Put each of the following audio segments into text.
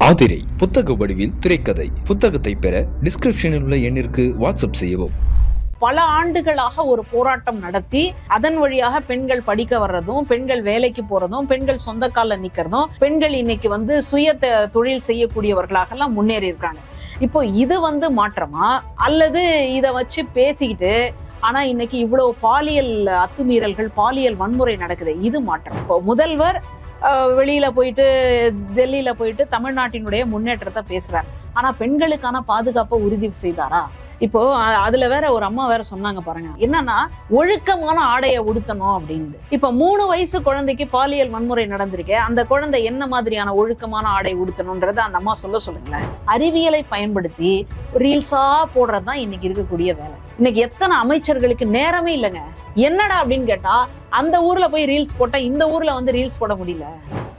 ஆதிரை புத்தக வடிவில் திரைக்கதை. புத்தகத்தை பெற டிஸ்கிரிப்ஷனில் உள்ள எண்ணிற்கு வாட்ஸ்அப் செய்யவும். பல ஆண்டுகளாக ஒரு போராட்டம் நடத்தி அதன் வழியாக பெண்கள் படிக்க வர்றதும், பெண்கள் வேலைக்கு போறதும், பெண்கள் சொந்த கால நிக்கிறதும், பெண்கள் இன்னைக்கு சுய தொழில் செய்யக்கூடியவர்களாக எல்லாம் முன்னேறி இருக்காங்க. இப்போ இது மாற்றமா அல்லது இதை வச்சு பேசிக்கிட்டு ஆனா இன்னைக்கு இவ்வளவு பாலியல் அத்துமீறல்கள், பாலியல் வன்முறை நடக்குது, இது மாற்றம்? இப்போ முதல்வர் வெளியில போயிட்டு டெல்லியில போயிட்டு தமிழ்நாட்டினுடைய முன்னேற்றத்தை பேசுறாரு. ஆனா பெண்களுக்கான பாதுகாப்பை உறுதி செய்தாரா? இப்போ அதுல வேற ஒரு அம்மா வேற சொன்னாங்க பாருங்க, என்னன்னா ஒழுக்கமான ஆடையை உடுத்தணும் அப்படின்னு. இப்ப 3 வயசு குழந்தைக்கு பாலியல் வன்முறை நடந்திருக்கே, அந்த குழந்தை என்ன மாதிரியான ஒழுக்கமான ஆடை உடுத்தணும்ன்றத அந்த அம்மா சொல்லுங்களேன். அறிவியலை பயன்படுத்தி ரீல்ஸா போடுறதுதான் இன்னைக்கு இருக்கக்கூடிய வேலை. இன்னைக்கு எத்தனை அமைச்சர்களுக்கு நேரமே இல்லைங்க. என்னடா அப்படின்னு கேட்டா, அந்த ஊர்ல போய் ரீல்ஸ் போட்டா இந்த ஊர்ல ரீல்ஸ் போட முடியல.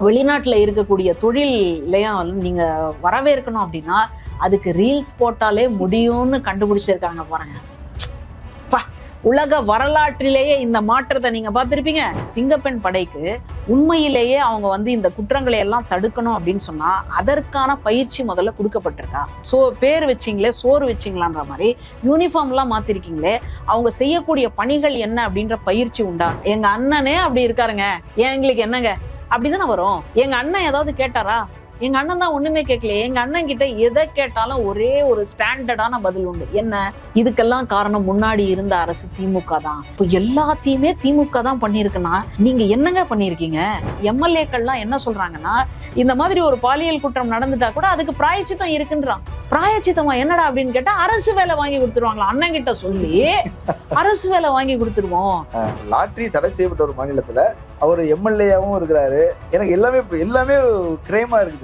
வெளிநாட்டுல இருக்கக்கூடிய தொழிலையும் நீங்க வரவேற்கணும் அப்படின்னா அதுக்கு ரீல்ஸ் போட்டாலே முடியும்னு கண்டுபிடிச்சிருக்காங்க பாருங்க. உலக வரலாற்றிலேயே இந்த மாற்றத்தை நீங்க பார்த்திருப்பீங்க. சிங்கப்பெண் படைக்கு உண்மையிலேயே அவங்க இந்த குற்றங்களை எல்லாம் தடுக்கணும் அப்படின்னு சொன்னா அதற்கான பயிற்சி முதல்ல கொடுக்கப்பட்டிருக்கா? பேர் வச்சிங்களே, சோறு வச்சிங்களான்ற மாதிரி யூனிஃபார்ம் எல்லாம் மாத்திருக்கீங்களே, அவங்க செய்யக்கூடிய பணிகள் என்ன அப்படின்ற பயிற்சி உண்டா? எங்க அண்ணனே அப்படி இருக்காருங்க, எங்களுக்கு என்னங்க அப்படிதானே வரும். எங்க அண்ணன் ஏதாவது கேட்டாரா? எங்க அண்ணன் தான் ஒண்ணுமே கேட்கலையே. எங்க அண்ணன் கிட்ட எதை கேட்டாலும் ஒரே ஒரு ஸ்டாண்டர்டான பதில் உண்டு. என்ன? இதுக்கெல்லாம் காரணம் முன்னாடி இருந்த அரசு திமுக தான். இப்போ எல்லாத்தையுமே திமுக தான் பண்ணிருக்குன்னா நீங்க என்னங்க பண்ணிருக்கீங்க? எம்எல்ஏக்கள்லாம் என்ன சொல்றாங்கன்னா, இந்த மாதிரி ஒரு பாலியல் குற்றம் நடந்துட்டா கூட அதுக்கு பிராயச்சித்தம் இருக்குன்றான். பிராயச்சித்தமா என்னடா அப்படின்னு கேட்டா, அரசு வேலை வாங்கி கொடுத்துருவாங்களா? அண்ணன் கிட்ட சொல்லி அரசு வேலை வாங்கி கொடுத்துருவோம். லாட்டரி தடை செய்யப்பட்ட ஒரு மாநிலத்துல அவர் எம்எல்ஏவும் இருக்கிறாரு. எனக்கு எல்லாமே கிரைமா இருக்குது.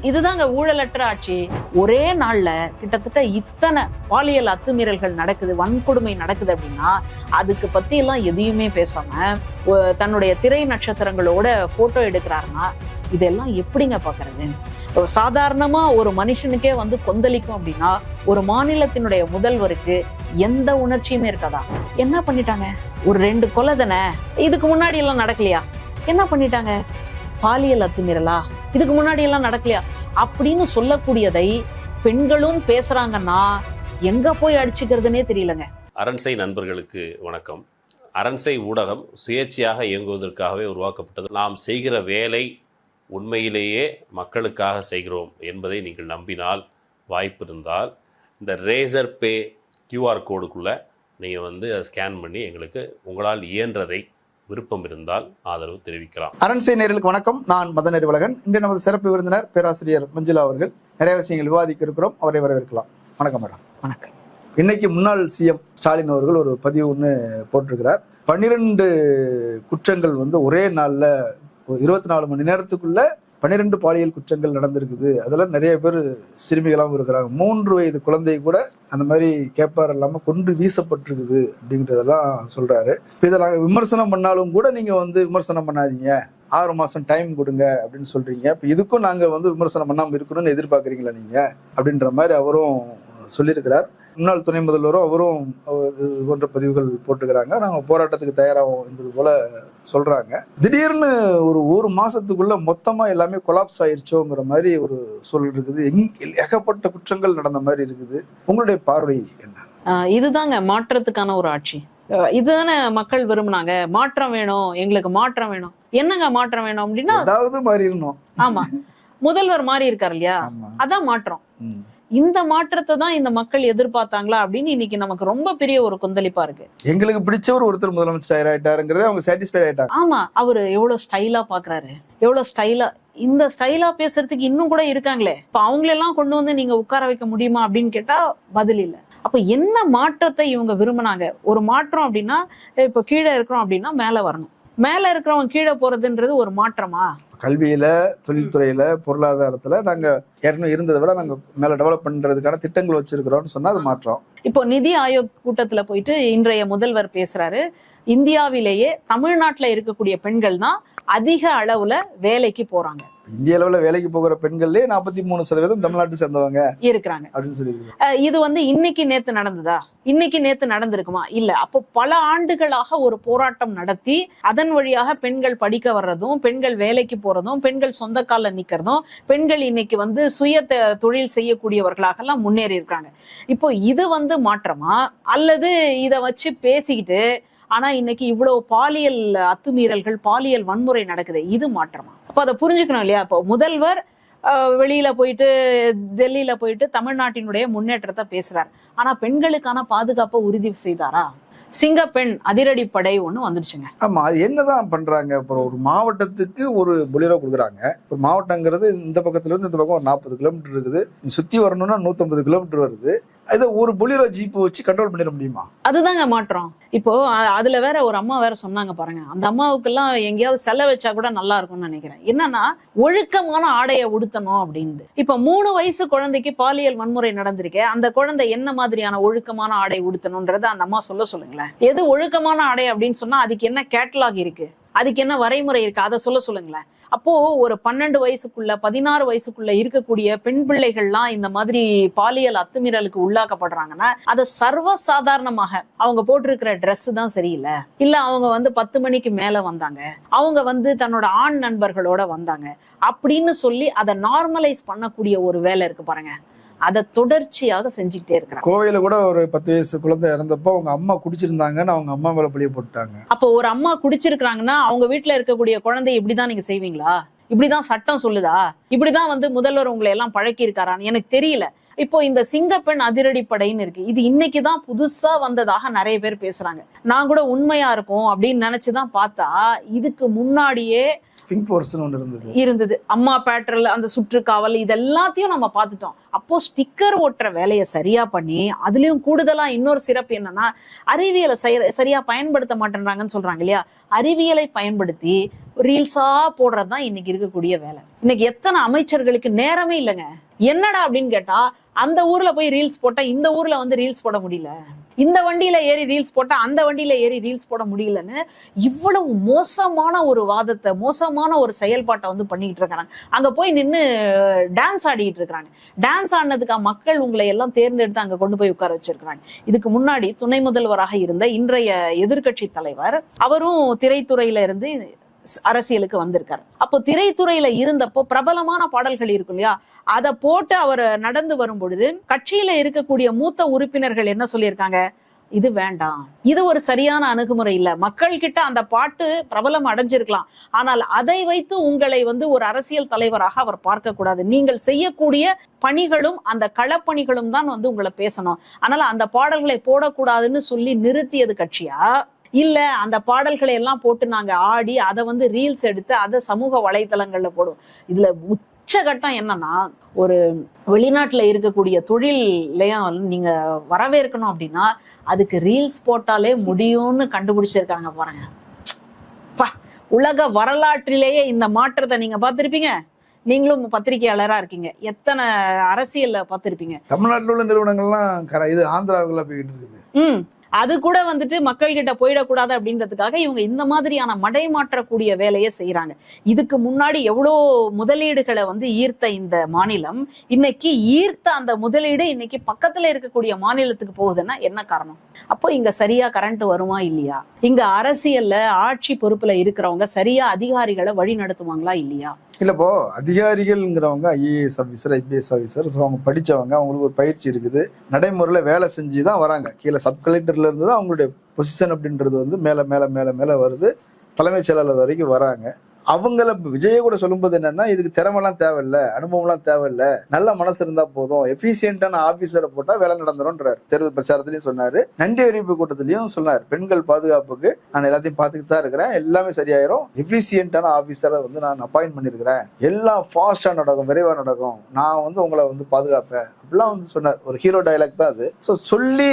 இதுதாங்க ஊழலற்ற ஆட்சி. ஒரே நாள்ல கிட்டத்தட்ட இத்தனை பாலியல் அத்துமீறல்கள் நடக்குது, வன்கொடுமை நடக்குது அப்படின்னா அதுக்கு பத்தி எல்லாம் எதையுமே பேசாம தன்னுடைய திரை நட்சத்திரங்களோட போட்டோ எடுக்கிறாருன்னா இதெல்லாம் எப்படிங்க பாக்குறது? சாதாரணமா ஒரு மனுஷனுக்கே கொந்தளிக்கும் அப்படின்னா ஒரு மாநிலத்தினுடைய முதல்வருக்கு எந்த உணர்ச்சியுமே இருக்காதா? என்ன பண்ணிட்டாங்க? ஒரு 2 கொலை தானே, இதுக்கு முன்னாடி எல்லாம் நடக்கலையா? என்ன பண்ணிட்டாங்க? பாலியல் அத்துமீறலா? இதுக்கு முன்னாடி எல்லாம் நடக்கலையா அப்படின்னு சொல்லக்கூடியதை பெண்களும் பேசுறாங்கன்னா எங்க போய் அடிச்சுக்கிறதுனே தெரியலங்க. அரண்சை நண்பர்களுக்கு வணக்கம். அரண்சை ஊடகம் சுயேட்சையாக இயங்குவதற்காகவே உருவாக்கப்பட்டது. நாம் செய்கிற வேலை உண்மையிலேயே மக்களுக்காக செய்கிறோம் என்பதை நீங்கள் நம்பினால், வாய்ப்பு இருந்தால் இந்த ரேசர் பே QR கோடுக்குள்ளே நீங்கள் அதை ஸ்கேன் பண்ணி எங்களுக்கு உங்களால் இயன்றதை விருப்பம் இருந்தால் ஆதரவு தெரிவிக்கலாம். அரண்சை நேயர்களுக்கு வணக்கம். நான் மதன் அறிவழகன். இன்று நமது சிறப்பு விருந்தினர் பேராசிரியர் மஞ்சுளா அவர்கள். நிறைய விஷயங்கள் விவாதிக்க இருக்கிறோம், அவரை வரவேற்கலாம். வணக்கம் மேடம். வணக்கம். இன்னைக்கு முன்னாள் சிஎம் ஸ்டாலின் அவர்கள் ஒரு பதிவு ஒன்று போட்டிருக்கிறார். 12 குற்றங்கள் ஒரே நாள்ல 24 மணி நேரத்துக்குள்ள 12 பாலியல் குற்றங்கள் நடந்திருக்குது. அதெல்லாம் நிறைய பேர் சிறுமிகளாகவும் இருக்கிறாங்க. 3 வயது குழந்தை கூட அந்த மாதிரி கேட்பார் இல்லாம கொண்டு வீசப்பட்டிருக்குது அப்படின்றதெல்லாம் சொல்றாரு. இதை நாங்கள் விமர்சனம் பண்ணாலும் கூட நீங்க விமர்சனம் பண்ணாதீங்க, 6 மாசம் டைம் கொடுங்க அப்படின்னு சொல்றீங்க. இப்போ இதுக்கும் நாங்க விமர்சனம் பண்ணாமல் இருக்கணும்னு எதிர்பார்க்குறீங்களா நீங்க அப்படின்ற மாதிரி அவரும் சொல்லியிருக்கிறார். முன்னாள் துணை முதல்வரும் அவரும் இது போன்ற பதிவுகள் போட்டுக்கிறாங்க. நாங்கள் போராட்டத்துக்கு தயாராகும் என்பது போல சொல்றாங்க. திடீர்னு ஒரு மாசத்துக்குள்ள மொத்தமா எல்லாமே கொலாப்ஸ் ஆயிடுச்சோங்கிற மாதிரி ஒரு சொல் இருக்குது. ஏகப்பட்ட குற்றங்கள் நடந்த மாதிரி இருக்குது. உங்களுடைய பார்வை என்ன? இதுதாங்க மாற்றத்துக்கான ஒரு ஆட்சி. இதுதானே மக்கள் விரும்புனாங்க. மாற்றம் வேணும், எங்களுக்கு மாற்றம் வேணும். என்னங்க மாற்றம் வேணும் அப்படின்னா அதாவது மாறிடணும். ஆமா, முதல்வர் மாறி இருக்காரு இல்லையா, அதான் மாற்றம். இந்த மாற்றத்தை தான் இந்த மக்கள் எதிர்பார்த்தாங்களா அப்படின்னு இன்னைக்கு நமக்கு ரொம்ப பெரிய ஒரு கொந்தளிப்பா இருக்கு. எங்களுக்கு பிடிச்சவர் ஒருத்தர் முதலமைச்சர் ஆயிட்டாருங்கிறத அவங்க சாட்டிஸ்ஃபை ஆயிட்டாங்க. ஆமா, அவரு எவ்வளவு ஸ்டைலா பாக்குறாரு, எவ்வளவு ஸ்டைலா. இந்த ஸ்டைலா பேசுறதுக்கு இன்னும் கூட இருக்காங்களே, இப்ப அவங்களெல்லாம் கொண்டு நீங்க உட்கார வைக்க முடியுமா அப்படின்னு கேட்டா பதில் இல்ல. அப்ப என்ன மாற்றத்தை இவங்க விரும்பினாங்க? ஒரு மாற்றம் அப்படின்னா இப்ப கீழே இருக்கிறோம் அப்படின்னா மேல வரணும், மேல இருக்கிறவங்க கீழே போறதுன்றது ஒரு மாற்றமா? கல்வியில, தொழில்துறையில, பொருளாதாரத்துல நாங்க ஏற்கனவே இருந்ததை விட நாங்க மேல டெவலப் பண்றதுக்கான திட்டங்கள் வச்சிருக்கிறோம்னு சொன்னா அது மாற்றம். இப்போ நிதி ஆயோக் கூட்டத்துல போயிட்டு இன்றைய முதல்வர் பேசுறாரு, இந்தியாவிலேயே தமிழ்நாட்டுல இருக்கக்கூடிய பெண்கள் தான் அதிக அளவுல வேலைக்கு போறாங்க. இந்திய அளவுல வேலைக்கு போகிற பெண்கள்லயே 43% தமிழ்நாட்டை சேர்ந்தவங்க இருக்கிறாங்க அப்படின்னு சொல்லியிருக்காங்க. இது வந்து இன்னைக்கு நேத்து நடந்ததா? இன்னைக்கு நேத்து நடந்திருக்குமா? இல்ல. அப்போ பல ஆண்டுகளாக ஒரு போராட்டம் நடத்தி அதன் வழியாக பெண்கள் படிக்க வர்றதும், பெண்கள் வேலைக்கு போறதும், பெண்கள் சொந்த கால்ல நிக்கிறதும், பெண்கள் இன்னைக்கு வந்து சுய தொழில் செய்யக்கூடியவர்களாக எல்லாம் முன்னேறி இருக்காங்க. இப்போ இது வந்து மாற்றமா, அல்லது இத வச்சு பேசிக்கிட்டு ஆனா இன்னைக்கு இவ்வளவு பாலியல் அத்துமீறல்கள், பாலியல் வன்முறை நடக்குது, இது மாற்றமா? அப்ப அதை புரிஞ்சுக்கணும் இல்லையா? இப்போ முதல்வர் வெளியில போயிட்டு, டெல்லியில போயிட்டு தமிழ்நாட்டினுடைய முன்னேற்றத்தை பேசுறாரு. ஆனா பெண்களுக்கான பாதுகாப்பை உறுதி செய்தாரா? சிங்கப்பெண் அதிரடிப்படை ஒண்ணு வந்துருச்சுங்க. ஆமா, அது என்னதான் பண்றாங்க? அப்புறம் ஒரு மாவட்டத்துக்கு ஒரு பொலிரோ கொடுக்குறாங்க. ஒரு மாவட்டங்கிறது இந்த பக்கத்துல இருந்து இந்த பக்கம் ஒரு 40 கிலோமீட்டர் இருக்குது. நீ சுத்தி வரணும்னா 150 கிலோமீட்டர் வருது. இதை ஒரு பொலிரோ ஜீப் வச்சு கண்ட்ரோல் பண்ணிட முடியுமா? அதுதாங்க மாற்றம். இப்போ அதுல வேற ஒரு அம்மா வேற சொன்னாங்க பாருங்க, அந்த அம்மாவுக்கு எல்லாம் எங்கேயாவது செல வச்சா கூட நல்லா இருக்கும்னு நினைக்கிறேன். என்னன்னா, ஒழுக்கமான ஆடையை உடுத்தணும் அப்படின்னு. இப்ப 3 வயசு குழந்தைக்கு பாலியல் வன்முறை நடந்திருக்கே, அந்த குழந்தை என்ன மாதிரியான ஒழுக்கமான ஆடை உடுத்தணும்ன்றத அந்த அம்மா சொல்லுங்களேன். எது ஒழுக்கமான ஆடை அப்படின்னு சொன்னா அதுக்கு என்ன கேட்டலாக் இருக்கு, அதுக்கு என்ன வரைமுறை இருக்கு, அதை சொல்லுங்களேன். அப்போ ஒரு 12 வயசுக்குள்ள 16 வயசுக்குள்ள இருக்கக்கூடிய பெண் பிள்ளைகள்லாம் இந்த மாதிரி பாலியல் அத்துமீறலுக்கு உள்ளாக்கப்படுறாங்கன்னா அதை சர்வசாதாரணமாக அவங்க போட்டிருக்கிற ட்ரெஸ் தான் சரியில்லை, இல்ல அவங்க வந்து 10 மணிக்கு மேல வந்தாங்க, அவங்க வந்து தன்னோட ஆண் நண்பர்களோட வந்தாங்க அப்படின்னு சொல்லி அதை நார்மலைஸ் பண்ணக்கூடிய ஒரு வேலை இருக்கு பாருங்க. அதை தொடர்ச்சியாக செஞ்சுக்கிட்டே இருக்கிறாங்க. கோவையில கூட ஒரு 10 வயசு குழந்தை இறந்தப்போ அவங்க அம்மா குடிச்சிருந்தாங்கன்னு அவங்க அம்மா மேல பழிய போட்டாங்க. அப்போ ஒரு அம்மா குடிச்சிருக்காங்கன்னா அவங்க வீட்டுல இருக்கக்கூடிய குழந்தை இப்படிதான் நீங்க செய்வீங்களா? இப்படிதான் சட்டம் சொல்லுதா? இப்படிதான் வந்து முதல்வர் உங்களை எல்லாம் பழக்கி இருக்காரான்னு எனக்கு தெரியல. இப்போ இந்த சிங்கப்பெண் அதிரடிப்படைன்னு இருக்கு, இது இன்னைக்குதான் புதுசா வந்ததாக நிறைய பேர் பேசுறாங்க. நான் கூட உண்மையா இருக்கும் அப்படின்னு நினைச்சுதான் பார்த்தா இதுக்கு முன்னாடியே இருந்தது. அம்மா பேட்ரல், அந்த சுற்றுக்காவல், இது எல்லாத்தையும் நம்ம பார்த்துட்டோம். அப்போ ஸ்டிக்கர் ஒட்டுற வேலையை சரியா பண்ணி, அதுலயும் கூடுதலா இன்னொரு சிறப்பு என்னன்னா, அறிவியலை சரியா பயன்படுத்த மாட்டேன்றாங்கன்னு சொல்றாங்க இல்லையா? அறிவியலை பயன்படுத்தி ரீல்ஸா போடுறதுதான் இன்னைக்கு இருக்கக்கூடிய வேலை. இன்னைக்கு எத்தனை அமைச்சர்களுக்கு நேரமே இல்லைங்க. என்னடா அப்படின்னு கேட்டா, அந்த ஊர்ல போய் ரீல்ஸ் போட்டா இந்த ஊர்ல வந்து ரீல்ஸ் போட முடியல, இந்த வண்டியில ஏறி ரீல்ஸ் போட்டா அந்த வண்டியில ஏறி ரீல்ஸ் போட முடியலன்னு இவ்வளவு மோசமான ஒரு வாதத்தை, மோசமான ஒரு செயல்பாட்டை வந்து பண்ணிட்டு இருக்காங்க. அங்க போய் நின்று டான்ஸ் ஆடிட்டு இருக்காங்க. டான்ஸ் ஆடினதுக்கு மக்கள் உங்களை எல்லாம் தேர்ந்தெடுத்து அங்க கொண்டு போய் உட்கார வச்சிருக்காங்க. இதுக்கு முன்னாடி துணை முதல்வராக இருந்த இன்றைய எதிர்கட்சி தலைவர், அவரும் திரைத்துறையில இருந்து அரசியலுக்கு வந்திருக்காரு. அப்போ திரைத்துறையில இருந்தப்போ பிரபலமான பாடல்கள் இருக்கும் இல்லையா, அதை போட்டு அவர் நடந்து வரும் பொழுது கட்சியில இருக்கக்கூடிய மூத்த உறுப்பினர்கள் என்ன சொல்லியிருக்காங்க, இது வேண்டாம், இது ஒரு சரியான அணுகுமுறை இல்ல. மக்கள் கிட்ட அந்த பாட்டு பிரபலம் அடைஞ்சிருக்கலாம், ஆனால் அதை வைத்து உங்களை வந்து ஒரு அரசியல் தலைவராக அவர் பார்க்க கூடாது. நீங்கள் செய்யக்கூடிய பணிகளும் அந்த களப்பணிகளும் தான் வந்து உங்களை பேசணும். அதனால அந்த பாடல்களை போடக்கூடாதுன்னு சொல்லி நிறுத்தியது கட்சியா, இல்ல அந்த பாடல்களை எல்லாம் போட்டு நாங்க ஆடி அதை வந்து ரீல்ஸ் எடுத்து அதை சமூக வலைத்தளங்கள்ல போடுவோம்? இதுல உச்சகட்டம் என்னன்னா, ஒரு வெளிநாட்டுல இருக்கக்கூடிய தொழிலையும் நீங்க வரவேற்கணும் அப்படின்னா அதுக்கு ரீல்ஸ் போட்டாலே முடியும்னு கண்டுபிடிச்சிருக்காங்க பாருங்க. உலக வரலாற்றிலேயே இந்த மாற்றத்தை நீங்க பார்த்திருப்பீங்க. நீங்களும் பத்திரிகையாளரா இருக்கீங்க, எத்தனை அரசியல்ல பார்த்திருப்பீங்க. தமிழ்நாட்டில் உள்ள நிறுவனங்கள்லாம் இது ஆந்திராவுக்குள்ள போயிட்டு இருக்குது. அது கூட வந்துட்டு மக்கள் கிட்ட போயிடக்கூடாது அப்படின்றதுக்காக இவங்க இந்த மாதிரியான மடைமாற்றக்கூடிய வேலையை செய்யறாங்க. இதுக்கு முன்னாடி எவ்வளோ முதலீடுகளை வந்து ஈர்த்த இந்த மாநிலம், இன்னைக்கு ஈர்த்த அந்த முதலீடு இன்னைக்கு பக்கத்துல இருக்கக்கூடிய மாநிலத்துக்கு போகுதுன்னா என்ன காரணம்? அப்போ இங்க சரியா கரண்ட் வருமா இல்லையா? இங்க அரசியல்ல ஆட்சி பொறுப்புல இருக்கிறவங்க சரியா அதிகாரிகளை வழி நடத்துவாங்களா இல்லையா? இல்லப்போ அதிகாரிகள்ங்கிறவங்க ஐஏஎஸ் ஆஃபீஸர், ஐபிஎஸ் ஆஃபீஸர், அவங்க படிச்சவங்க, அவங்களுக்கு ஒரு பயிற்சி இருக்குது, நடைமுறையில் வேலை செஞ்சு தான் வராங்க. கீழே சப் கலெக்டர்ல இருந்து தான் அவங்களுடைய பொசிஷன் அப்படின்றது வந்து மேல மேல மேல மேல வருது, தலைமைச் செயலாளர் வரைக்கும் வராங்க. அவங்கள விஜய கூட சொல்லும்போது என்னன்னா, இதுக்கு திறமெல்லாம் தேவையில்லை, அனுபவம்லாம் தேவையில்லை, நல்ல மனசு இருந்தா போதும், எஃபிசியன்டான ஆபீசரை போட்டா வேலை நடந்துரும்ன்றாரு. தேர்தல் பிரச்சாரத்திலையும் சொன்னாரு, நன்றி அறிவிப்பு கூட்டத்திலையும் சொன்னார், பெண்கள் பாதுகாப்புக்கு நான் எல்லாத்தையும் பார்த்துக்கிட்டு தான் இருக்கிறேன், எல்லாமே சரியாயிரும், எஃபிசியன்டான ஆபீசரை வந்து நான் அப்பாயின்ட் பண்ணிருக்கிறேன், எல்லாம் ஃபாஸ்டா நடக்கும், விரைவா நடக்கும், நான் வந்து உங்களை வந்து பாதுகாப்பேன் அப்படிலாம் வந்து சொன்னார். ஒரு ஹீரோ டயலாக் தான் அது. ஸோ சொல்லி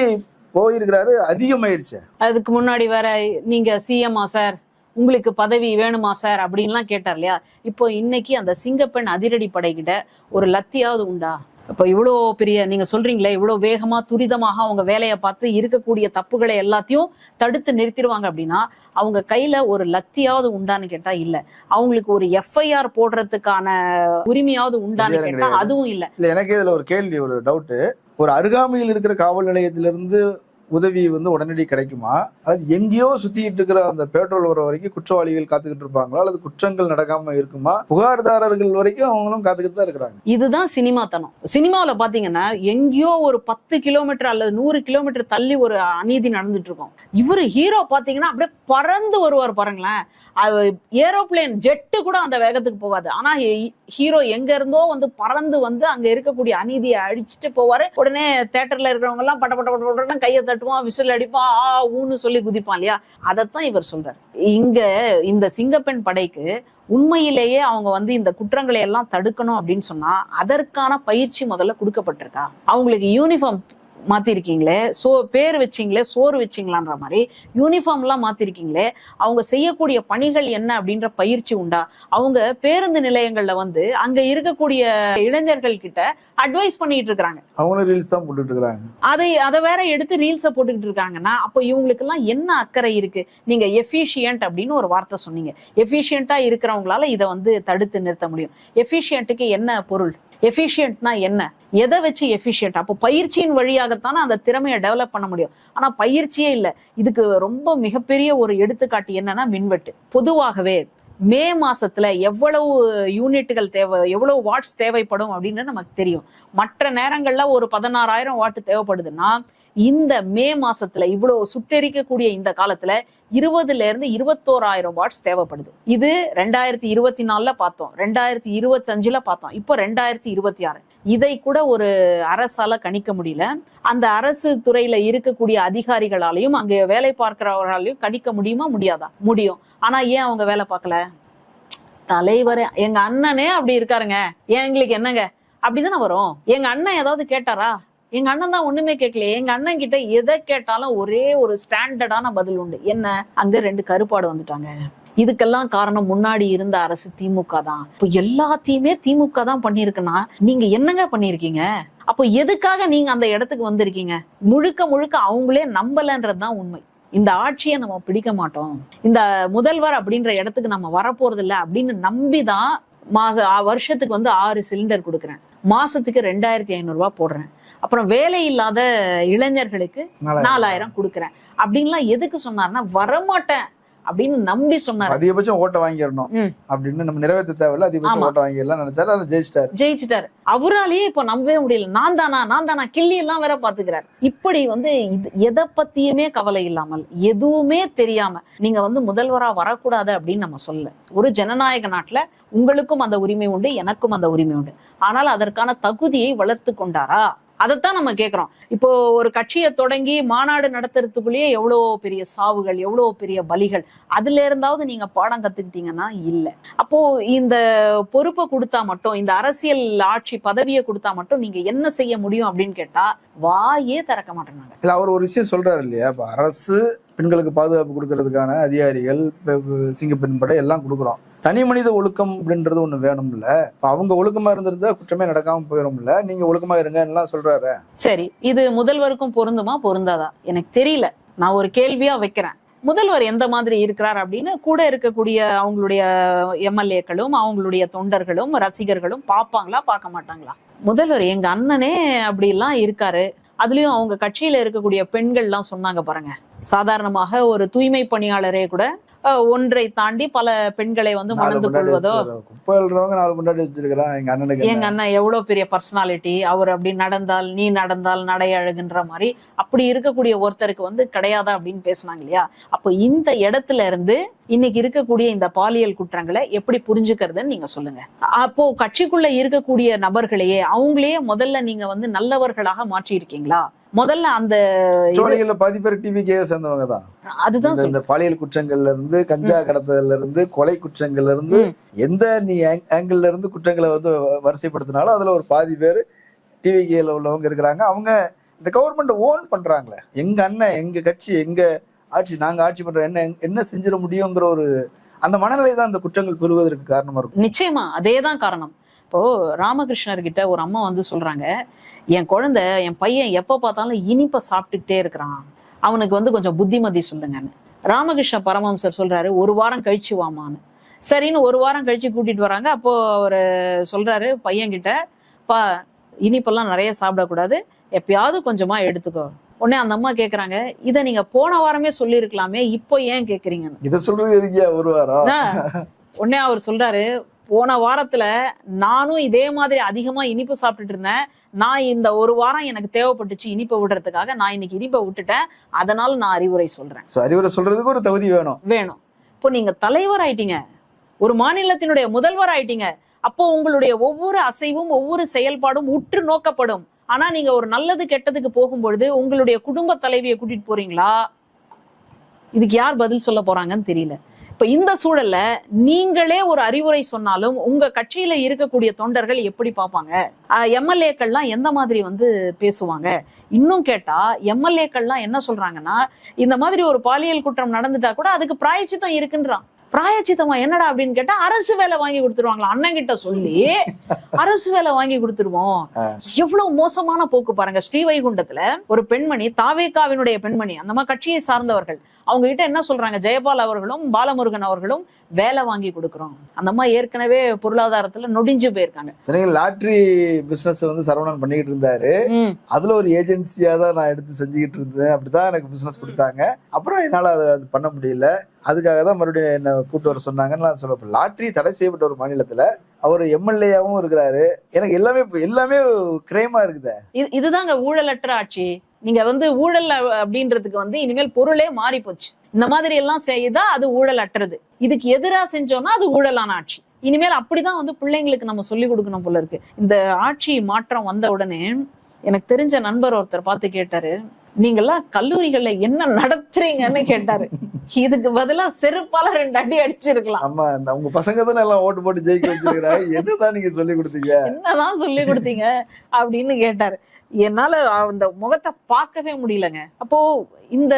போயிருக்கிறாரு, அதிகமாயிருச்சு. அதுக்கு முன்னாடி வேற நீங்க சிஎம்ஆ சார், உங்களுக்கு பதவி வேணுமா சார் அப்படின்லாம் கேட்டார் இல்லையா? இப்போ இன்னைக்கு அந்த சிங்கப்பெண் அதிரடி படைகிட்ட ஒரு லத்தியாவது உண்டா? இப்போ இவ்வளோ பெரிய நீங்க சொல்றீங்களே, இவ்வளோ வேகமா துரிதமாக அவங்க வேலையை பார்த்து இருக்கக்கூடிய தப்புகளை எல்லாத்தையும் தடுத்து நிறுத்திடுவாங்க அப்படின்னா அவங்க கையில ஒரு லத்தியாவது உண்டான்னு கேட்டா இல்ல. அவங்களுக்கு ஒரு எஃப்ஐஆர் போடுறதுக்கான உரிமையாவது உண்டான்னு கேட்டா அதுவும் இல்ல. இல்ல, எனக்கு இதுல ஒரு கேள்வி, ஒரு டவுட். ஒரு அருகாமையில் இருக்கிற காவல் நிலையத்திலிருந்து உதவி வந்து உடனடி கிடைக்குமா? அது எங்கேயோ சுத்திட்டு இருக்கிற அந்த பெட்ரோல் வர வரைக்கும் குற்றவாளிகள் காத்துக்கிட்டு இருப்பாங்களா, அல்லது குற்றங்கள் நடக்காம இருக்குமா? புகார்தாரர்கள் வரைக்கும் அவங்களும் காத்துக்கிட்டு தான் இருக்கிறாங்க. இதுதான் சினிமாத்தனம். சினிமாவில பாத்தீங்கன்னா எங்கேயோ ஒரு 10 கிலோமீட்டர் அல்லது 100 கிலோமீட்டர் தள்ளி ஒரு அநீதி நடந்துட்டு இருக்கும். இவரு ஹீரோ பாத்தீங்கன்னா அப்படியே பறந்து வருவார் பாருங்களேன். ஏரோப்ளேன் ஜெட்டு கூட அந்த வேகத்துக்கு போகாது. ஆனா ஹீரோ எங்க இருந்தோ வந்து பறந்து வந்து அங்க இருக்கக்கூடிய அநீதியை அழிச்சிட்டு போவாரு. உடனே தியேட்டர்ல இருக்கிறவங்க எல்லாம் பட்ட பட்ட பட்ட பட்ட கையை தட்டுவான், விசில் அடிப்பான், ஊன்னு சொல்லி குதிப்பான் இல்லையா? அதைத்தான் இவர் சொல்றாரு. இங்க இந்த சிங்கப்பெண் படைக்கு உண்மையிலேயே அவங்க வந்து இந்த குற்றங்களை எல்லாம் தடுக்கணும் அப்படின்னு சொன்னா அதற்கான பயிற்சி முதல்ல கொடுக்கப்பட்டிருக்கா? அவங்களுக்கு யூனிஃபார்ம் மாத்திருக்கீங்களே, பேர் வச்சிங்களே, சோறு வச்சிங்களான்ற மாதிரி யூனிஃபார்ம் எல்லாம் மாத்திருக்கீங்களே, அவங்க செய்யக்கூடிய பணிகள் என்ன அப்படின்ற பயிற்சி உண்டா? அவங்க பேருந்து நிலையங்கள்ல வந்து அங்க இருக்கக்கூடிய இளைஞர்கள் கிட்ட அட்வைஸ் பண்ணிட்டு இருக்காங்க. அவங்களும் ரீல்ஸ் தான் போட்டுட்டு இருக்காங்க. அதை வேற எடுத்து ரீல்ஸை போட்டுக்கிட்டு இருக்காங்கன்னா அப்போ இவங்களுக்கு எல்லாம் என்ன அக்கறை இருக்கு? நீங்க எஃபிஷியன்ட் அப்படின்னு ஒரு வார்த்தை சொன்னீங்க. எஃபிஷியன்ட்டா இருக்கிறவங்களால இதை வந்து தடுத்து நிறுத்த முடியும். எஃபிஷியன்ட்டுக்கு என்ன பொருள்? எஃபிஷியன்ட்னா என்ன? எதை வச்சு எஃபிஷியன்ட்? அப்போ பயிற்சியின் வழியாகத்தானே அந்த திறமையை டெவலப் பண்ண முடியும். ஆனா பயிற்சியே இல்லை. இதுக்கு ரொம்ப மிகப்பெரிய ஒரு எடுத்துக்காட்டு என்னன்னா மின்வெட்டு. பொதுவாகவே மே மாசத்துல எவ்வளவு யூனிட்டுகள் தேவை, எவ்வளவு வாட்ஸ் தேவைப்படும் அப்படின்னு நமக்கு தெரியும். மற்ற நேரங்கள்ல ஒரு 16,000 வாட் தேவைப்படுதுன்னா இந்த மே மாசத்துல இவ்வளவு சுட்டெரிக்கக்கூடிய இந்த காலத்துல 20,000 இருந்து 21,000 வாட்ஸ் தேவைப்படுது. இது 2024 பார்த்தோம், 2025 பார்த்தோம், இப்போ 2026. இதை கூட ஒரு அரசால கணிக்க முடியல. அந்த அரசு துறையில இருக்கக்கூடிய அதிகாரிகளாலையும் அங்க வேலை பார்க்கிறவர்களாலையும் கணிக்க முடியுமா? முடியாதா? முடியும். ஆனா ஏன் அவங்க வேலை பார்க்கல? தலைவர் எங்க அண்ணனே அப்படி இருக்காருங்க, எங்களுக்கு என்னங்க அப்படிதானே வரும். எங்க அண்ணன் ஏதாவது கேட்டாரா? எங்க அண்ணன் தான் ஒண்ணுமே கேட்கலையே. எங்க அண்ணன் கிட்ட எதை கேட்டாலும் ஒரே ஒரு ஸ்டாண்டர்டான பதில் உண்டு. என்ன? அங்க 2 கருப்பாடு வந்துட்டாங்க. இதுக்கெல்லாம் காரணம் முன்னாடி இருந்த அரசு திமுக தான். இப்போ எல்லாத்தையுமே திமுக தான் பண்ணிருக்குன்னா நீங்க என்னங்க பண்ணிருக்கீங்க? அப்போ எதுக்காக நீங்க அந்த இடத்துக்கு வந்திருக்கீங்க? முழுக்க முழுக்க அவங்களே நம்பலன்றதுதான் உண்மை. இந்த ஆட்சியை நம்ம பிடிக்க மாட்டோம், இந்த முதல்வர் அப்படின்ற இடத்துக்கு நம்ம வரப்போறது இல்லை அப்படின்னு நம்பிதான் வருஷத்துக்கு வந்து 6 சிலிண்டர் கொடுக்குறேன், மாசத்துக்கு 2,500 ரூபாய் போடுறேன், அப்புறம் வேலை இல்லாத இளைஞர்களுக்கு 4,000 கொடுக்குறேன் அப்படின்லாம் எதுக்கு சொன்னார்னா வரமாட்டேன் அப்படின்னு நம்பி சொன்னார். அதிகபட்சம் ஓட்ட வாங்கிடணும் அப்படின்னு நம்ம நிறைவேற்ற தேவையில்ல, அதிகபட்சம் ஓட்ட வாங்கிடலாம் நினைச்சாரு. அதை ஜெயிச்சிட்டாரு. அவராலேயே இப்ப நம்பவே முடியல. நான் தானா கிள்ளி எல்லாம் வேற பாத்துக்கிறார். இப்படி வந்து எதை பத்தியுமே கவலை இல்லாமல் எதுவுமே தெரியாம நீங்க வந்து முதல்வரா வரக்கூடாது அப்படின்னு நம்ம சொல்ல. ஒரு ஜனநாயக நாட்டுல உங்களுக்கும் அந்த உரிமை உண்டு, எனக்கும் அந்த உரிமை உண்டு. ஆனால் அதற்கான தகுதியை வளர்த்து கொண்டாரா? அதைத்தான் நம்ம கேட்கிறோம். இப்போ ஒரு கட்சியை தொடங்கி மாநாடு நடத்துறதுக்குள்ளேயே எவ்வளவு பெரிய சாவுகள், எவ்வளவு பெரிய பலிகள். அதுல இருந்தாவது நீங்க பாடம் கத்துக்கிட்டீங்கன்னா இல்ல. அப்போ இந்த பொறுப்பை கொடுத்தா மட்டும், இந்த அரசியல் ஆட்சி பதவியை கொடுத்தா மட்டும் நீங்க என்ன செய்ய முடியும் அப்படின்னு கேட்டா வாயே திறக்க மாட்டேனாங்க. இல்ல, அவர் ஒரு விஷயம் சொல்றாரு இல்லையா, இப்ப அரசு பெண்களுக்கு பாதுகாப்பு கொடுக்கறதுக்கான அதிகாரிகள், சிங்கப்பெண் படை எல்லாம் கொடுக்குறோம். தனி மனித ஒழுக்கம் அப்படின்றது ஒண்ணு வேணும்ல. அவங்க ஒழுக்கமா இருந்திருந்தா குற்றமே நடக்காம போயிடும்ல. நீங்க ஒழுக்கமா இருங்க எல்லாம் சொல்றாரு. சரி, இது முதல்வருக்கும் பொருந்துமா பொருந்தாதா எனக்கு தெரியல. நான் ஒரு கேள்வியா வைக்கிறேன். முதல்வர் எந்த மாதிரி இருக்கிறார் அப்படின்னு கூட இருக்கக்கூடிய அவங்களுடைய எம்எல்ஏக்களும் அவங்களுடைய தொண்டர்களும் ரசிகர்களும் பார்ப்பாங்களா பார்க்க மாட்டாங்களா? முதல்வர் எங்க அண்ணனே அப்படி எல்லாம் இருக்காரு. அதுலயும் அவங்க கட்சியில இருக்கக்கூடிய பெண்கள் எல்லாம் சொன்னாங்க பாருங்க. சாதாரணமாக ஒரு தூய்மை பணியாளரே கூட ஒன்றை தாண்டி பல பெண்களை வந்து மணந்து கொள்வதோ. எங்க அண்ணன் எவ்வளவு பெரிய பர்சனாலிட்டி, அவர் அப்படி நடந்தால் நீ நடந்தால் நடை அழகுன்ற மாதிரி அப்படி இருக்கக்கூடிய ஒருத்தருக்கு வந்து கிடையாதா அப்படின்னு பேசினாங்க இல்லையா? அப்போ இந்த இடத்துல இருந்து இன்னைக்கு இருக்கக்கூடிய இந்த பாலியல் குற்றங்களை எப்படி புரிஞ்சுக்கிறதுன்னு நீங்க சொல்லுங்க. அப்போ கட்சிக்குள்ள இருக்கக்கூடிய நபர்களையே அவங்களையே முதல்ல நீங்க வந்து நல்லவர்களாக மாற்றி இருக்கீங்களா? முதல்ல அந்த பாதி பேர் டிவிக்கே சேர்ந்தவங்க தான். அதுதான் இந்த பாலியல் குற்றங்கள்ல இருந்து, கஞ்சா கடத்தல இருந்து, கொலை குற்றங்கள்ல இருந்து, எந்த நீ ஆங்கிள் இருந்து குற்றங்களை வந்து வரிசைப்படுத்தினாலும் அதுல ஒரு பாதி பேர் டிவிகேல உள்ளவங்க இருக்கிறாங்க. அவங்க இந்த கவர்மெண்ட் ஓன் பண்றாங்களே, எங்க அண்ணன், எங்க கட்சி, எங்க ஆட்சி, நாங்க ஆட்சி பண்றோம், என்ன செஞ்சிட முடியுங்கிற ஒரு அந்த மனநிலை தான் இந்த குற்றங்கள் பெறுவதற்கு காரணமா இருக்கும். நிச்சயமா அதேதான் காரணம். இப்போ ராமகிருஷ்ணர் கிட்ட ஒரு அம்மா வந்து சொல்றாங்க, என் குழந்தை என் பையன் எப்ப பார்த்தாலும் இனிப்பை சாப்பிட்டுக்கிட்டே இருக்கிறான், அவனுக்கு வந்து கொஞ்சம் புத்திமதி சொல்லுங்கன்னு. ராமகிருஷ்ண பரமஹம்சர் சொல்றாரு, ஒரு வாரம் கழிச்சு வாமான்னு. சரின்னு ஒரு வாரம் கழிச்சு கூட்டிட்டு வராங்க. அப்போ அவரு சொல்றாரு பையன் கிட்ட, பா இனிப்பெல்லாம் நிறைய சாப்பிடக்கூடாது, எப்பயாவது கொஞ்சமா எடுத்துக்கோ. உடனே அந்த அம்மா கேக்குறாங்க, இதை நீங்க போன வாரமே சொல்லிருக்கலாமே, இப்போ ஏன் கேக்குறீங்கன்னு. இதை சொல்றது எதுக்கியா ஒரு வாரம்? உடனே அவர் சொல்றாரு, போன வாரத்துல நானும் இதே மாதிரி அதிகமா இனிப்பு சாப்பிட்டுட்டு இருந்தேன், நான் இந்த ஒரு வாரம் எனக்கு தேவைப்பட்டுச்சு இனிப்பை விடுறதுக்காக, நான் இன்னைக்கு இனிப்பை விட்டுட்டேன், அதனால நான் அறிவுரை சொல்றேன். அறிவுரை சொல்றதுக்கு ஒரு தகுதி வேணும். இப்போ நீங்க தலைவர் ஆயிட்டீங்க, ஒரு மாநிலத்தினுடைய முதல்வர் ஆயிட்டீங்க, அப்போ உங்களுடைய ஒவ்வொரு அசைவும் ஒவ்வொரு செயல்பாடும் உற்று நோக்கப்படும். ஆனா நீங்க ஒரு நல்லது கெட்டதுக்கு போகும்பொழுது உங்களுடைய குடும்ப தலைவியை கூட்டிட்டு போறீங்களா? இதுக்கு யார் பதில் சொல்ல போறாங்கன்னு தெரியல. இப்ப இந்த சூழல்ல நீங்களே ஒரு அறிவுரை சொன்னாலும் உங்க கட்சியில இருக்கக்கூடிய தொண்டர்கள் எப்படி பார்ப்பாங்க? எம்எல்ஏக்கள்லாம் எந்த மாதிரி வந்து பேசுவாங்க? இன்னும் கேட்டா எம்எல்ஏக்கள்லாம் என்ன சொல்றாங்கன்னா, இந்த மாதிரி ஒரு பாலியல் குற்றம் நடந்துட்டா கூட அதுக்கு பிராயச்சித்தம் இருக்குன்றான். பிராயச்சித்தமா என்னடா அப்படின்னு கேட்டா, அரசு வேலை வாங்கி கொடுத்துருவாங்களா? அண்ணன் கிட்ட சொல்லி அரசு வேலை வாங்கி கொடுத்துருவோம். எவ்வளவு மோசமான போக்கு பாருங்க. ஸ்ரீவைகுண்டத்துல ஒரு பெண்மணி, தாவேகாவினுடைய பெண்மணி, அந்த மாதிரி கட்சியை சார்ந்தவர்கள், அவங்க கிட்ட என்ன சொல்றாங்க, ஜெயபால் அவர்களும் பாலமுருகன் அவர்களும் வேலை வாங்கி கொடுக்குறோம். அந்த மாதிரி ஏற்கனவே பொருளாதாரத்துல நொடிஞ்சு போயிருக்காங்க. லாட்டரி பிசினஸ் வந்து சரவணன் பண்ணிக்கிட்டு இருந்தாரு, அதுல ஒரு ஏஜென்சியா தான் நான் எடுத்து செஞ்சுக்கிட்டு இருந்தேன், அப்படிதான் எனக்கு பிசினஸ் கொடுத்தாங்க. அப்புறம் என்னால அதை பண்ண முடியல, அதுக்காக தான் மறுபடியும் என்ன கூட்டு வர சொன்னாங்கன்னு நான் சொல்ல. லாட்டரி தடை செய்யப்பட்ட ஒரு மாநிலத்துல அவர் எம்எல்ஏவும் இருக்கிறாரு. எனக்கு எல்லாமே கிரைமா இருக்குதே. இதுதாங்க ஊழலற்ற ஆட்சி. நீங்க வந்து ஊழல் அப்படின்றதுக்கு வந்து இனிமேல் பொருளே மாறி போச்சு. இந்த மாதிரி எல்லாம் செய்தா அது ஊழல் அற்றது, இதுக்கு எதிரா செஞ்சோம்னா அது ஊழலான ஆட்சி. இனிமேல் அப்படிதான் வந்து பிள்ளைங்களுக்கு நம்ம சொல்லி கொடுக்கணும் போல இருக்கு. இந்த ஆட்சி மாற்றம் வந்த உடனே எனக்கு தெரிஞ்ச நண்பர் ஒருத்தர் பார்த்து கேட்டாரு, நீங்கெல்லாம் கல்லூரிகள்ல என்ன நடத்துறீங்கன்னு கேட்டாரு. இதுக்கு பதிலா செருப்பால 2 அடி அடிச்சிருக்கலாம். ஆமா, உங்க பசங்க தானே எல்லாம் ஓட்டு போட்டு ஜெயிக்க வச்சிருக்கிறாங்க, என்னதான் நீங்க சொல்லி கொடுத்தீங்க, என்னதான் சொல்லி கொடுத்தீங்க அப்படின்னு கேட்டாரு. என்னால அந்த முகத்தை பார்க்கவே முடியலங்க. அப்போ இந்த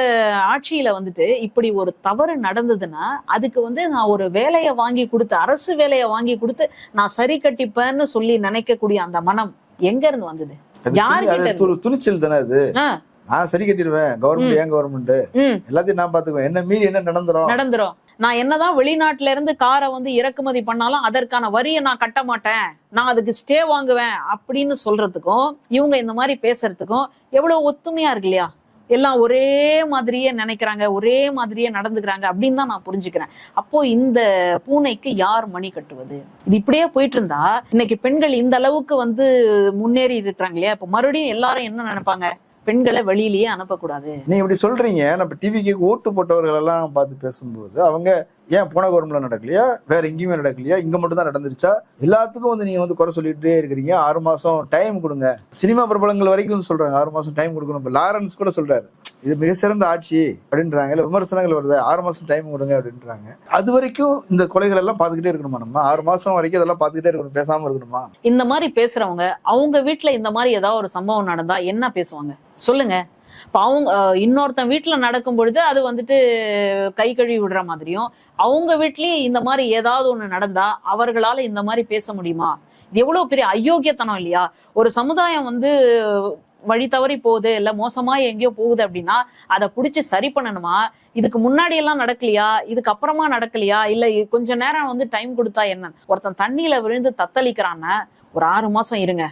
ஆட்சியில வந்துட்டு இப்படி ஒரு தவறு நடந்ததுன்னா அதுக்கு வந்து நான் ஒரு வேலையை வாங்கி கொடுத்து, அரசு வேலையை வாங்கி கொடுத்து நான் சரி கட்டிப்பேன்னு சொல்லி நினைக்கக்கூடிய அந்த மனம் எங்க இருந்து வந்தது? யாருக்கிட்ட? துணிச்சல் தானே அது. நான் சரி கட்டிடுவேன், கவர்மெண்ட் ஏன் கவர்மெண்ட் எல்லாத்தையும் நான் பாத்துக்குவேன், என்ன மீறி என்ன நடந்துரும். நான் என்னதான் வெளிநாட்டுல இருந்து காரை வந்து இறக்குமதி பண்ணாலும் அதற்கான வரியை நான் கட்ட மாட்டேன், நான் அதுக்கு ஸ்டே வாங்குவேன் அப்படின்னு சொல்றதுக்கும் இவங்க இந்த மாதிரி பேசுறதுக்கும் எவ்வளவு ஒத்துமையா இருக்கு இல்லையா? எல்லாம் ஒரே மாதிரியே நினைக்கிறாங்க, ஒரே மாதிரியே நடந்துக்கிறாங்க அப்படின்னு தான் நான் புரிஞ்சுக்கிறேன். அப்போ இந்த பூனைக்கு யார் மணி கட்டுவது? இது இப்படியே போயிட்டு இருந்தா இன்னைக்கு பெண்கள் இந்த அளவுக்கு வந்து முன்னேறி இருக்கிறாங்க இல்லையா? இப்ப மறுபடியும் எல்லாரும் என்ன நினைப்பாங்க, பெண்களை வெளியிலேயே அனுப்பக்கூடாது. நீங்க இப்படி சொல்றீங்க. நம்ம டிவிக்கு ஓட்டு போட்டவர்கள் எல்லாம் பார்த்து பேசும்போது அவங்க ஏன் போன கவர்மெண்ட்ல நடக்கலையா, வேற எங்கேயுமே நடக்கலையா, இங்க மட்டும் தான் நடந்துருச்சா, எல்லாத்துக்கும் வந்து நீங்க வந்து குறை சொல்லிட்டே இருக்கிறீங்க. 6 மாசம் டைம் கொடுங்க. சினிமா பிரபலங்கள் வரைக்கும் சொல்றாங்க 6 மாசம் டைம் கொடுக்கணும். இப்ப லாரன்ஸ் கூட சொல்றாரு இது மிக சிறந்த ஆட்சி அப்படின்றாங்க. இல்ல விமர்சனங்கள் வருது 6 மாசம் டைம் கொடுங்க அப்படின்றாங்க. அது வரைக்கும் இந்த கொலைகள் எல்லாம் பாத்துக்கிட்டே இருக்கணுமா? நம்ம 6 மாசம் வரைக்கும் இதெல்லாம் பாத்துக்கிட்டே இருக்கணும், பேசாம இருக்கணுமா? இந்த மாதிரி பேசுறவங்க அவங்க வீட்டுல இந்த மாதிரி ஏதாவது ஒரு சம்பவம் நடந்தா என்ன பேசுவாங்க சொல்லுங்க? இப்ப அவங்க இன்னொருத்தன் வீட்டுல நடக்கும் பொழுது அது வந்துட்டு கை கழுவி விடுற மாதிரியும், அவங்க வீட்லயே இந்த மாதிரி ஏதாவது ஒண்ணு நடந்தா அவர்களால இந்த மாதிரி பேச முடியுமா? இது எவ்வளவு பெரிய அயோக்கியத்தனம் இல்லையா? ஒரு சமுதாயம் வந்து வழி தவறி போகுது, இல்ல மோசமா எங்கேயோ போகுது அப்படின்னா அதை புடிச்சு சரி பண்ணணுமா? இதுக்கு முன்னாடி எல்லாம் நடக்கலையா, இதுக்கு அப்புறமா நடக்கலையா, இல்ல கொஞ்ச நேரம் வந்து டைம் கொடுத்தா என்ன? ஒருத்தன் தண்ணியில விழுந்து தத்தளிக்கிறான்னா ஒரு 6 மாசம் இருங்க,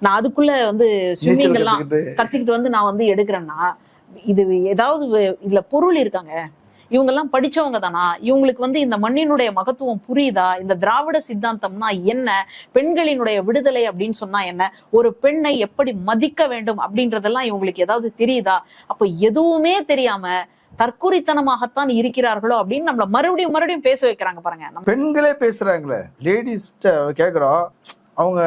நான் அதுக்குள்ள வந்து ஸ்விம்மிங் எல்லாம் கத்துக்கிட்டு வந்து நான் வந்து எடுக்கிறேன்னா இது ஏதாவது இதுல பொருள் இருக்காங்க? இவங்க எல்லாம் படிச்சவங்க தானா? இவங்களுக்கு வந்து இந்த மண்ணினுடைய மகத்துவம் புரியுதா? இந்த திராவிட சித்தாந்தம்னா என்ன, பெண்களினுடைய விடுதலை அப்படின்னு சொன்னா என்ன, ஒரு பெண்ணை எப்படி மதிக்க வேண்டும் அப்படின்றதெல்லாம் இவங்களுக்கு ஏதாவது தெரியுதா? அப்போ எதுவுமே தெரியாம தற்குறித்தனமாகத்தான் இருக்கிறார்களோ அப்படின்னு நம்மள மறுபடியும் பேச வைக்கிறாங்க பாருங்க. பெண்களே பேசுறாங்களே, லேடிஸ் கேக்குறோம், அவங்க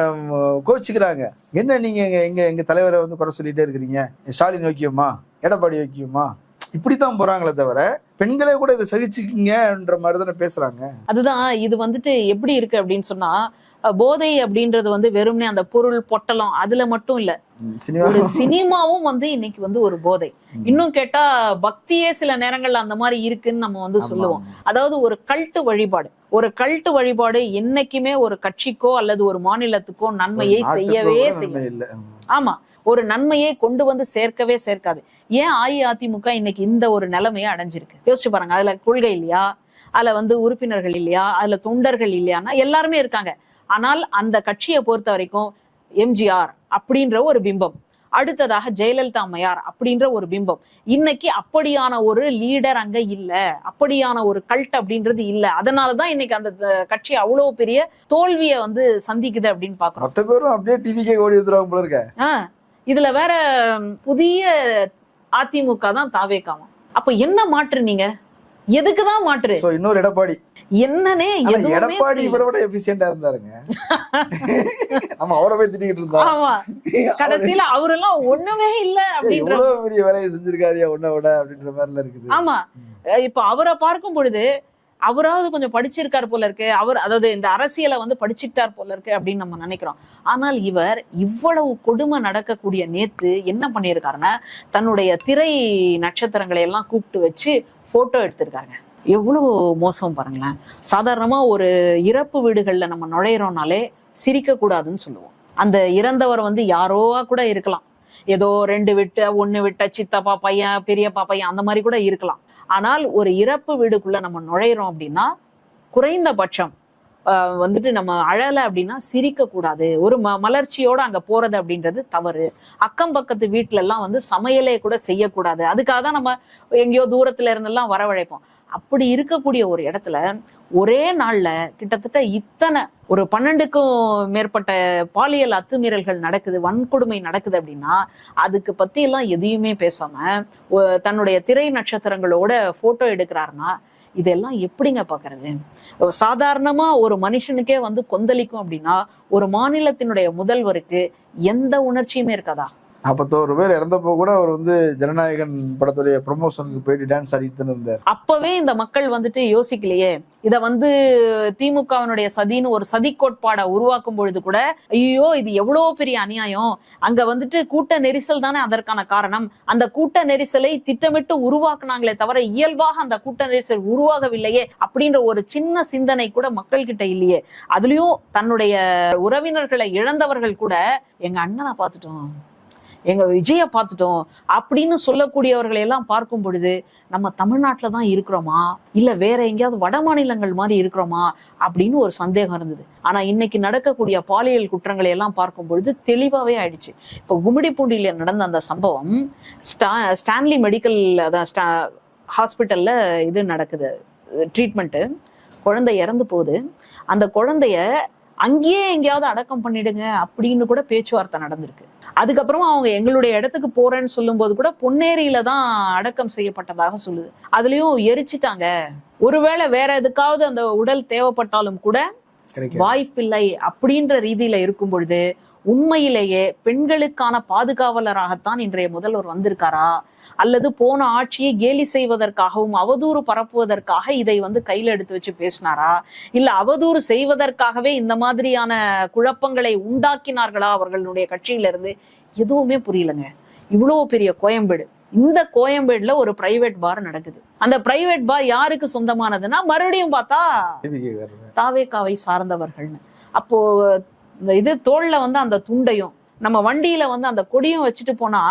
கோச்சிக்கிறாங்க. என்ன நீங்க எங்க தலைவரை வந்து குறை சொல்லிட்டே இருக்கிறீங்க, ஸ்டாலின் யோக்கியமா, எடப்பாடி யோக்கியமா, இப்படித்தான் போறாங்களே தவிர பெண்களே கூட இதை சகிச்சுக்கிங்கன்ற மாதிரி தானே பேசுறாங்க. அதுதான் இது வந்துட்டு எப்படி இருக்கு அப்படின்னு சொன்னா, போதை அப்படின்றது வந்து வெறும்னே அந்த பொருள் பொட்டலம் அதுல மட்டும் இல்ல, ஒரு சினிமாவும் வந்து இன்னைக்கு வந்து ஒரு போதை. இன்னும் கேட்டா பக்தியே சில நேரங்கள்ல அந்த மாதிரி இருக்குன்னு நம்ம வந்து சொல்லுவோம். அதாவது ஒரு கல்ட்டு வழிபாடு, ஒரு கல்ட்டு வழிபாடு என்னைக்குமே ஒரு கட்சிக்கோ அல்லது ஒரு மாநிலத்துக்கோ நன்மையை செய்யவே செய்ய, ஆமா, ஒரு நன்மையை கொண்டு வந்து சேர்க்கவே சேர்க்காது. ஏன் அஇஅதிமுக இன்னைக்கு இந்த ஒரு நிலைமையை அடைஞ்சிருக்கு யோசிச்சு பாருங்க. அதுல கொள்கை இல்லையா, அதுல வந்து உறுப்பினர்கள் இல்லையா, அதுல தொண்டர்கள் இல்லையானா எல்லாருமே இருக்காங்க. ஆனால் அந்த கட்சியை பொறுத்த வரைக்கும் எம்ஜிஆர் அப்படின்ற ஒரு பிம்பம், அடுத்ததாக ஜெயலலிதா அம்மையார் அப்படின்ற ஒரு பிம்பம். இன்னைக்கு அப்படியான ஒரு லீடர் அங்க இல்ல, அப்படியான ஒரு கல்ட் அப்படின்றது இல்ல. அதனாலதான் இன்னைக்கு அந்த கட்சி அவ்வளவு பெரிய தோல்வியை வந்து சந்திக்குது அப்படின்னு பாக்குறோம். மொத்த பேரும் அப்படியே டிவிக்கே ஓடி வந்துருவாங்க போல இருக்க. இதுல வேற புதிய அதிமுக தான் தாவேக்காவும். அப்ப என்ன மாற்று, நீங்க எதுக்குதான் மாற்று? இன்னொரு எடப்பாடி என்னன்னே, எடப்பாடி இவரோட எஃபிஷியன்டா இருந்தாருங்க. நம்ம அவரை போய் திட்டிக்கிட்டு இருந்தோம். ஆமா, கடைசியில அவரெல்லாம் ஒண்ணுமே இல்ல அப்படின்ற எவ்வளவு பெரிய வேலையை செஞ்சிருக்காரு ஒன்ன விட அப்படின்ற மாதிரில இருக்குது. ஆமா, இப்ப அவரை பார்க்கும் பொழுது அவராவது கொஞ்சம் படிச்சிருக்காரு போல இருக்கு, அவர் அதாவது இந்த அரசியலை வந்து படிச்சுட்டார் போல இருக்கு அப்படின்னு நம்ம நினைக்கிறோம். ஆனால் இவர் இவ்வளவு கொடுமை நடக்கக்கூடிய நேத்து என்ன பண்ணியிருக்காருன்னா, தன்னுடைய திரை நட்சத்திரங்களை எல்லாம் கூப்பிட்டு வச்சு போட்டோ எடுத்திருக்காங்க. எவ்வளவு மோசம் பாருங்களேன். சாதாரணமா ஒரு இறப்பு வீடுகள்ல நம்ம நுழையிறோம்னாலே சிரிக்க கூடாதுன்னு சொல்லுவோம். அந்த இறந்தவர் வந்து யாரோ கூட இருக்கலாம், ஏதோ 2 விட்ட 1 விட்ட சித்தப்பா பையன் பெரியப்பா பையன் அந்த மாதிரி கூட இருக்கலாம். ஆனால் ஒரு இறப்பு வீடுக்குள்ள நம்ம நுழையிறோம் அப்படின்னா குறைந்தபட்சம் வந்துட்டு நம்ம அழலை அப்படின்னா சிரிக்க கூடாது, ஒரு மலர்ச்சியோட அங்க போறது அப்படின்றது தவறு. அக்கம் பக்கத்து வீட்டுல எல்லாம் வந்து சமையலே கூட செய்யக்கூடாது. அதுக்காக தான் நம்ம எங்கேயோ தூரத்துல இருந்தெல்லாம் வரவழைப்போம். அப்படி இருக்கக்கூடிய ஒரு இடத்துல ஒரே நாள்ல கிட்டத்தட்ட இத்தனை ஒரு 12க்கும் மேற்பட்ட பாலியல் அத்துமீறல்கள் நடக்குது, வன்கொடுமை நடக்குது அப்படின்னா அதுக்கு பத்தி எல்லாம் எதையுமே பேசாம தன்னுடைய திரை நட்சத்திரங்களோட போட்டோ எடுக்கிறாருன்னா இதெல்லாம் எப்படிங்க பாக்குறது? சாதாரணமா ஒரு மனுஷனுக்கே வந்து கொந்தளிக்கும் அப்படின்னா ஒரு மாநிலத்தினுடைய முதல்வருக்கு எந்த உணர்ச்சியுமே இருக்காதா? 41 பேர் இறந்தப்போ கூட அவர் வந்து ஜனநாயகன் படத்துடைய ப்ரமோஷனுக்கு போயிட்டு டான்ஸ் ஆடிட்டு இருந்தார். அப்பவே இந்த மக்கள் வந்துட்டு யோசிக்கலையே, இத வந்து திமுகவினுடைய சதின்னு ஒரு சதி கோட்பாடை உருவாக்கும் பொழுது கூட ஐயோ இது எவ்வளவு பெரிய அநியாயம், அங்க வந்துட்டு கூட்ட நெரிசல் தானே அதற்கான காரணம், அந்த கூட்ட நெரிசலை திட்டமிட்டு உருவாக்குனாங்களே தவிர இயல்பாக அந்த கூட்ட நெரிசல் உருவாகவில்லையே அப்படின்ற ஒரு சின்ன சிந்தனை கூட மக்கள் கிட்ட இல்லையே. அதுலயும் தன்னுடைய உறவினர்களை இழந்தவர்கள் கூட எங்க அண்ணனை பார்த்துட்டோம், எங்க விஜய பார்த்துட்டோம் அப்படின்னு சொல்லக்கூடியவர்களை எல்லாம் பார்க்கும் பொழுது நம்ம தமிழ்நாட்டுல தான் இருக்கிறோமா இல்ல வேற எங்கேயாவது வட மாநிலங்கள் மாதிரி இருக்கிறோமா அப்படின்னு ஒரு சந்தேகம் இருந்தது. ஆனா இன்னைக்கு நடக்கக்கூடிய பாலியல் குற்றங்களை எல்லாம் பார்க்கும் பொழுது தெளிவாவே ஆயிடுச்சு. இப்போ கும்மிடிப்பூண்டியில நடந்த அந்த சம்பவம் ஸ்டான்லி மெடிக்கல் ஹாஸ்பிட்டல்ல இது நடக்குது, ட்ரீட்மெண்ட், குழந்தை இறந்து போகுது. அந்த குழந்தைய அங்கேயே எங்கேயாவது அடக்கம் பண்ணிடுங்க அப்படின்னு கூட பேச்சுவார்த்தை நடந்திருக்கு. அதுக்கப்புறமா அவங்க எங்களுடைய இடத்துக்கு போறேன்னு சொல்லும் போது கூட பொன்னேரியில தான் அடக்கம் செய்யப்பட்டதாக சொல்லுது. அதுலயும் எரிச்சிட்டாங்க. ஒருவேளை வேற எதுக்காவது அந்த உடல் தேவைப்பட்டாலும் கூட வாய்ப்பில்லை அப்படின்ற ரீதியில இருக்கும் பொழுது உண்மையிலேயே பெண்களுக்கான பாதுகாவலராகத்தான் இன்றைய முதல்வர் வந்திருக்காரா அல்லது போன ஆட்சியை கேலி செய்வதற்காகவும் அவதூறு பரப்புவதற்காக இதை வந்து கையில எடுத்து வச்சு பேசினாரா இல்ல அவதூறு செய்வதற்காகவே இந்த மாதிரியான குழப்பங்களை உண்டாக்கினார்களா அவர்களுடைய கட்சியில இருந்து? எதுவுமே புரியலங்க. இவ்வளவு பெரிய கோயம்பேடு, இந்த கோயம்பேடுல ஒரு பிரைவேட் பார் நடக்குது. அந்த பிரைவேட் பார் யாருக்கு சொந்தமானதுன்னா மறுபடியும் பார்த்தா தாவேகாவை சார்ந்தவர்கள்னு. அப்போ இது தோல்ல வந்து அந்த துண்டையும் நம்ம வண்டியில வந்து அந்த கொடியும் வச்சுட்டு போனா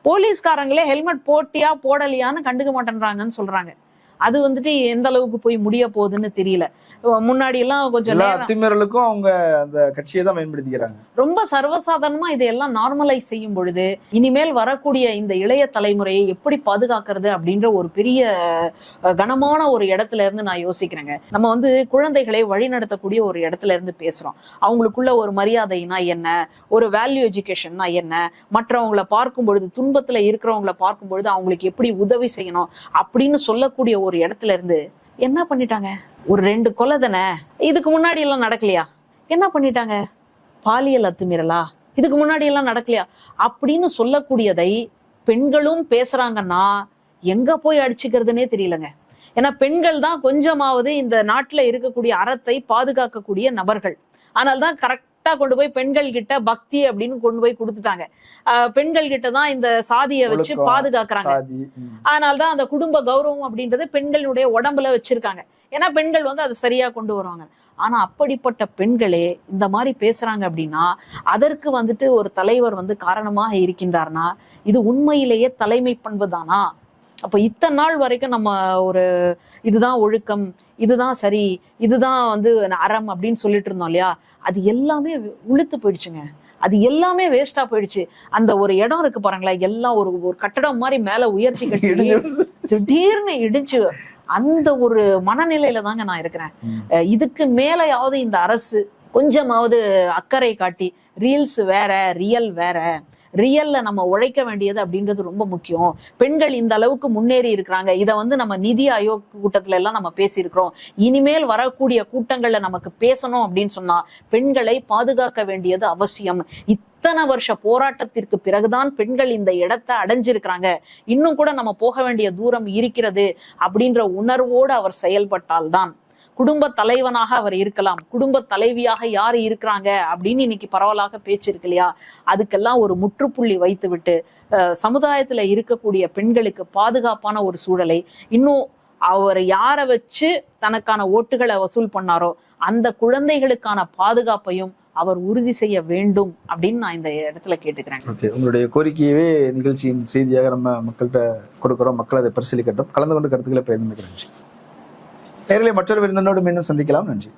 போலீஸ்காரங்களே ஹெல்மெட் போட்டியா போடலையான்னு கண்டுக்க மாட்டேன்றாங்கன்னு சொல்றாங்க. அது வந்துட்டு எந்த அளவுக்கு போய் முடிய போகுதுன்னு தெரியல. முன்னாடி எல்லாம் கொஞ்சம் அத்துமீறலுக்கும் அவங்க அந்த கட்சியை தான் பயன்படுத்திக்கிறாங்க. ரொம்ப சர்வசாதாரணமா இதையெல்லாம் நார்மலைஸ் செய்யும் பொழுது இனிமேல் வரக்கூடிய இந்த இளைய தலைமுறையை எப்படி பாதுகாக்கிறது அப்படின்ற ஒரு பெரிய கனமான ஒரு இடத்துல இருந்து நான் யோசிக்கிறேங்க. நம்ம வந்து குழந்தைகளை வழிநடத்தக்கூடிய ஒரு இடத்துல இருந்து பேசுறோம். அவங்களுக்குள்ள ஒரு மரியாதைனா என்ன, ஒரு வேல்யூ எஜுகேஷன்னா என்ன, மற்றவங்களை பார்க்கும் பொழுது துன்பத்துல இருக்கிறவங்களை பார்க்கும் பொழுது அவங்களுக்கு எப்படி உதவி செய்யணும் அப்படின்னு சொல்லக்கூடிய ஒரு இடத்துல இருந்து என்ன பண்ணிட்டாங்க? ஒரு 2 கொலை தானே, இதுக்கு முன்னாடி எல்லாம் நடக்கலையா? என்ன பண்ணிட்டாங்க? பாலியல் அத்துமீறலா? இதுக்கு முன்னாடி எல்லாம் நடக்கலையா அப்படின்னு சொல்லக்கூடியதை பெண்களும் பேசுறாங்கன்னா எங்க போய் அடிச்சுக்கிறதுனே தெரியலங்க. ஏன்னா பெண்கள் தான் கொஞ்சமாவது இந்த நாட்டுல இருக்கக்கூடிய அறத்தை பாதுகாக்கக்கூடிய நபர்கள். ஆனால் தான் கரெக்டா கொண்டு போய் பெண்கள் கிட்ட பக்தி அப்படின்னு கொண்டு போய் கொடுத்துட்டாங்க. பெண்கள் கிட்ட தான் இந்த சாதியை வச்சு பாதுகாக்கிறாங்க. அதனால்தான் அந்த குடும்ப கௌரவம் அப்படின்றது பெண்களுடைய உடம்புல வச்சிருக்காங்க. ஏன்னா பெண்கள் வந்து அதை சரியா கொண்டு வருவாங்க. ஆனா அப்படிப்பட்ட பெண்களே இந்த மாதிரி பேசுறாங்க அப்படின்னா அதற்கு வந்துட்டு ஒரு தலைவர் வந்து காரணமாக இருக்கின்றார்னா இது உண்மையிலேயே தலைமை பண்பு தானா? அப்ப இத்தனை நாள் வரைக்கும் நம்ம ஒரு இதுதான் ஒழுக்கம், இதுதான் சரி, இதுதான் வந்து அறம் அப்படின்னு சொல்லிட்டு இருந்தோம் இல்லையா, அது எல்லாமே உளுத்து போயிடுச்சுங்க. அது எல்லாமே வேஸ்டா போயிடுச்சு. அந்த ஒரு இடம் இருக்கு பாருங்களேன், எல்லாம் ஒரு ஒரு கட்டடம் மாதிரி மேல உயர்த்தி கட்டி திடீர்னு இடிச்சு அந்த ஒரு மனநிலையில தாங்க நான் இருக்கிறேன். இதுக்கு மேலையாவது இந்த அரசு கொஞ்சமாவது அக்கறை காட்டி, ரீல்ஸ் வேற ரியல் வேற, ரியல்ல நம்ம உழைக்க வேண்டியது அப்படின்றது ரொம்ப முக்கியம். பெண்கள் இந்த அளவுக்கு முன்னேறி இருக்கிறாங்க. இதை வந்து நம்ம நிதி ஆயோக் கூட்டத்துல எல்லாம் நம்ம பேசியிருக்கிறோம். இனிமேல் வரக்கூடிய கூட்டங்கள்ல நமக்கு பேசணும் அப்படின்னு சொன்னா பெண்களை பாதுகாக்க வேண்டியது அவசியம். இத்தனை வருஷ போராட்டத்திற்கு பிறகுதான் பெண்கள் இந்த இடத்தை அடைஞ்சிருக்கிறாங்க. இன்னும் கூட நம்ம போக வேண்டிய தூரம் இருக்கிறது அப்படின்ற உணர்வோடு அவர் செயல்பட்டால்தான் குடும்ப தலைவனாக அவர் இருக்கலாம். குடும்ப தலைவியாக யாரு இருக்கிறாங்க அப்படின்னு இன்னைக்கு பரவலாக பேச்சு இருக்கு இல்லையா, அதுக்கெல்லாம் ஒரு முற்றுப்புள்ளி வைத்து விட்டு சமுதாயத்துல இருக்கக்கூடிய பெண்களுக்கு பாதுகாப்பான ஒரு சூழலை, இன்னும் அவர் யாரை வச்சு தனக்கான ஓட்டுகளை வசூல் பண்ணாரோ அந்த குழந்தைகளுக்கான பாதுகாப்பையும் அவர் உறுதி செய்ய வேண்டும் அப்படின்னு நான் இந்த இடத்துல கேட்டுக்கிறேன். உங்களுடைய கோரிக்கையவே நிகழ்ச்சியின் செய்தியாக நம்ம மக்கள்கிட்ட கொடுக்கிறோம். மக்கள் அதை பரிசீலிக்கட்டும். கலந்து கொண்டு கருத்துக்களை பகிர்ந்துக்கிறேன். நேரிலே மற்றொரு விருந்தினோடு மீண்டும் சந்திக்கலாம். நன்றி.